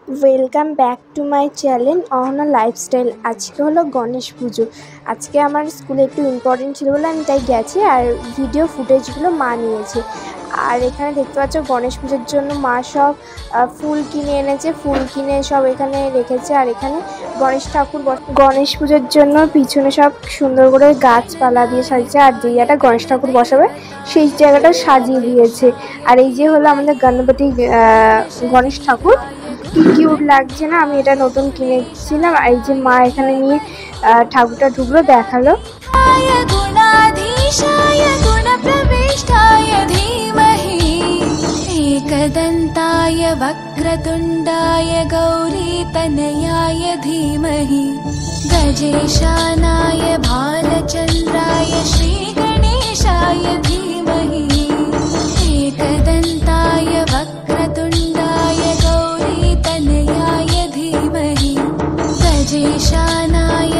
Welcome back to my channel Ahana lifestyle. আজকে হলো গণেশ পুজো। আজকে আমার স্কুলে একটু ইম্পর্টেন্ট ছিল বলে আমি তাই গেছি, আর ভিডিও ফুটেজগুলো মা নিয়েছে। আর এখানে দেখতে পাচ্ছ গণেশ পুজোর জন্য মা সব ফুল কিনে এনেছে, ফুল কিনে সব এখানে রেখেছে। আর এখানে গণেশ পুজোর জন্য পিছনে সব সুন্দর করে গাছপালা দিয়ে সাজিয়েছে, আর যে জায়গাটা গণেশ ঠাকুর বসাবে সেই জায়গাটা সাজিয়ে দিয়েছে। আর এই যে হলো আমাদের গণেশ ঠাকুর, কি কিউট লাগছে না? আমি এটা নতুন কিনেছিলাম। আর এই যে মা এখানে নিয়ে ঠাকুরটা ঢুকলো, দেখালো। एकदन्ताय वक्रतुण्डाय गौरीतनयाय धीमहि गजेशानाय भालचन्द्राय श्रीगणेशाय धीमहि एकदन्ताय वक्रतुण्डाय गौरीतनयाय धीमहि गजेशानाय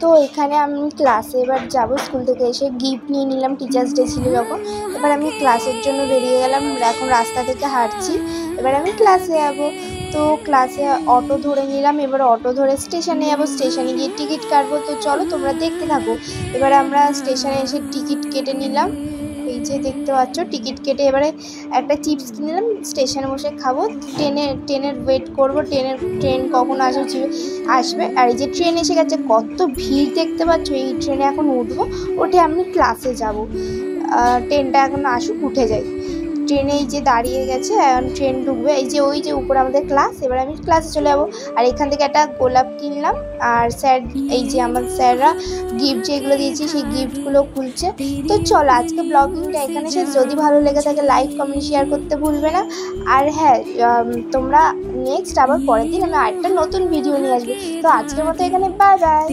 তো এখানে আমি ক্লাসে এবার যাব। স্কুল থেকে এসে গিফট নিয়ে নিলাম, টিচার্স ডে ছিল যখন। এবার আমি ক্লাসের জন্য বেরিয়ে গেলাম, এখন রাস্তা থেকে হাঁটছি। এবার আমি ক্লাসে যাব, তো ক্লাসে অটো ধরে নিলাম। এবার অটো ধরে স্টেশনে যাব, স্টেশনে গিয়ে টিকিট কাটবো। তো চলো তোমরা দেখতে থাকো। এবার আমরা স্টেশনে এসে টিকিট কেটে নিলাম, এই যে দেখতে পাচ্ছ টিকিট কেটে এবারে একটা চিপস কিনে নিলাম। স্টেশনে বসে খাবো, ট্রেনের ওয়েট করবো, ট্রেন কখন আসবে। আর এই যে ট্রেন এসে গেছে, কত ভিড় দেখতে পাচ্ছ। এই ট্রেনে এখন উঠবো, উঠে আমি ক্লাসে যাব। ট্রেনটা এখন আসুক, উঠে যাই। ট্রেনে এই যে দাঁড়িয়ে গেছে, এখন ট্রেন ঢুকবে। এই যে ওই যে উপরে আমাদের ক্লাস, এবার আমি ক্লাসে চলে যাবো। আর এখান থেকে একটা গোলাপ কিনলাম। আর স্যার, এই যে আমার স্যাররা গিফট যেগুলো দিয়েছি সেই গিফটগুলো খুলছে। তো চলো আজকে ব্লগিংটা এখানে শেষ। যদি ভালো লেগে থাকে লাইক কমেন্ট শেয়ার করতে ভুলবে না। আর হ্যাঁ, তোমরা নেক্সট আবার পরের দিন আমি আরেকটা নতুন ভিডিও নিয়ে আসবো। তো আজকের মতো এখানে বাই বাই।